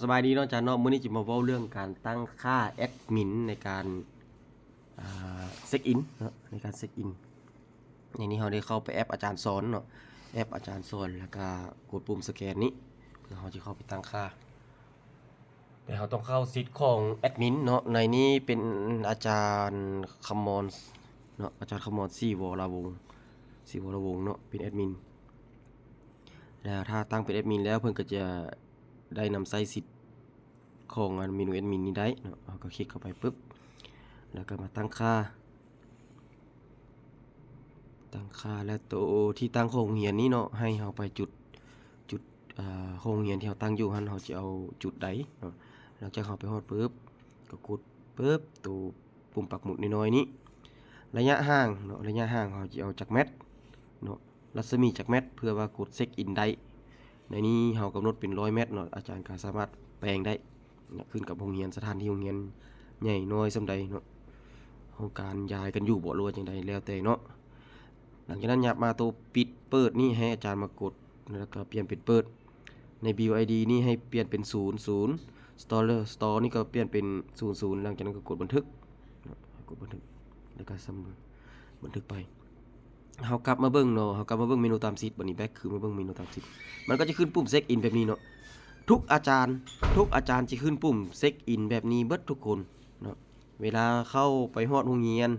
สบายดีเนาะอาจารย์เนาะมื้อนี้จะมาเว้าเรื่องการตั้งค่าแอดมินในการเช็คอินเนาะในการเช็คอินในนี้เราได้เข้าไปแอปอาจารย์สอนเนาะแอปอาจารย์สอนแล้วก็กดปุ่มสแกนนี้เพื่อเราจะเข้าไปตั้งค่าแต่เราต้องเข้าสิทธิ์ของแอดมินเนาะในนี้เป็นอาจารย์คมอนเนาะอาจารย์คมอนศรีวรวงศ์เนาะเป็นแอดมินแล้วถ้าตั้งเป็นแอดมินแล้วเพิ่นก็จะได้นำใช้สิทธิ์ของเมนูแอดมินนี้ได้เนาะเราก็คลิกเข้าไปปุ๊บแล้วก็มาตั้งค่าแล้วตัวที่ตั้งโรงเรียนนี้เนาะให้เราไปจุดโรงเรียนที่เราตั้งอยู่หั่นเราจะเอาจุดใดเนาะหลังจากเราไปฮอดปุ๊บก็กดปุ๊บตัวปุ่มปักหมุดน้อยๆนี้ระยะห่างเนาะระยะห่างเราจะเอาจากเมตรเนาะรัศมีจากเมตรเพื่อว่ากดเช็คอินได้ในนี้เรากำหนดเป็น100 เมตรเนาะอาจารย์ก็สามารถแปลงได้ขึ้นกับโรงเรียนสถานที่โรงเรียนใหญ่น้อยส่ำใดเนาะโครงการย้ายกันอยู่บ่หรือว่าจังใดแล้วแต่เนาะหลังจากนั้นยับมาตัวปิดเปิดนี่ให้อาจารย์มากดแล้วก็เปลี่ยนเป็นเปิดใน BUID นี่ให้เปลี่ยนเป็น00 Store นี่ก็เปลี่ยนเป็น00หลังจากนั้นก็กดบันทึกกดบันทึกแล้วก็บันทึกไปเฮากลับมาเบิ่งเนาะเฮากลับมาเบิ่งเมนูตามสิทธิ์บัดนี้แบ็คคือมาเบิ่งเมนูตามสิทธิ์มันก็จะขึ้นปุ่มเช็คอินแบบนี้เนาะทุกอาจารย์จะขึ้นปุ่มเช็คอินแบบนี้เบิดทุกคนเนาะเวลาเข้าไปฮอดโรงเรียน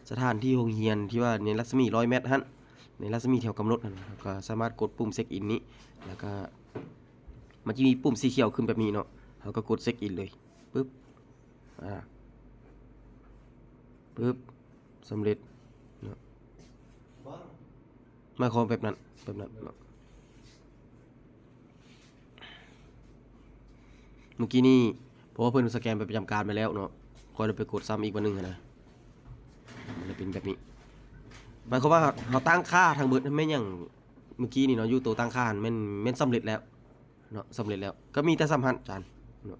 สถานที่โรงเรียนที่ว่าในรัศมี100 เมตรหั่นในรัศมีที่เรากำหนดนั่นก็สามารถกดปุ่มเช็คอินนี้แล้วก็มันจะมีปุ่มสีเขียวขึ้นแบบนี้เนาะเราก็กดเช็คอินเลยปึ๊บปึ๊บสำเร็จเนาะหมายความแบบนั้นเนาะเมื่อกี้นี่เพราะว่าเพิ่นสแกนไปประจำการไปแล้วเนาะคอยไปกดซ้ำอีกวันหนึงนะมันจะเป็นแบบนี้หมายความว่าเราตั้งค่าทางเบิดแม่นอย่างเมื่อกี้นี่เนาะอยู่ตัวตั้งค่าแม่นสำเร็จแล้วเนาะสำเร็จแล้วก็มีแต่สำหันจานเนาะ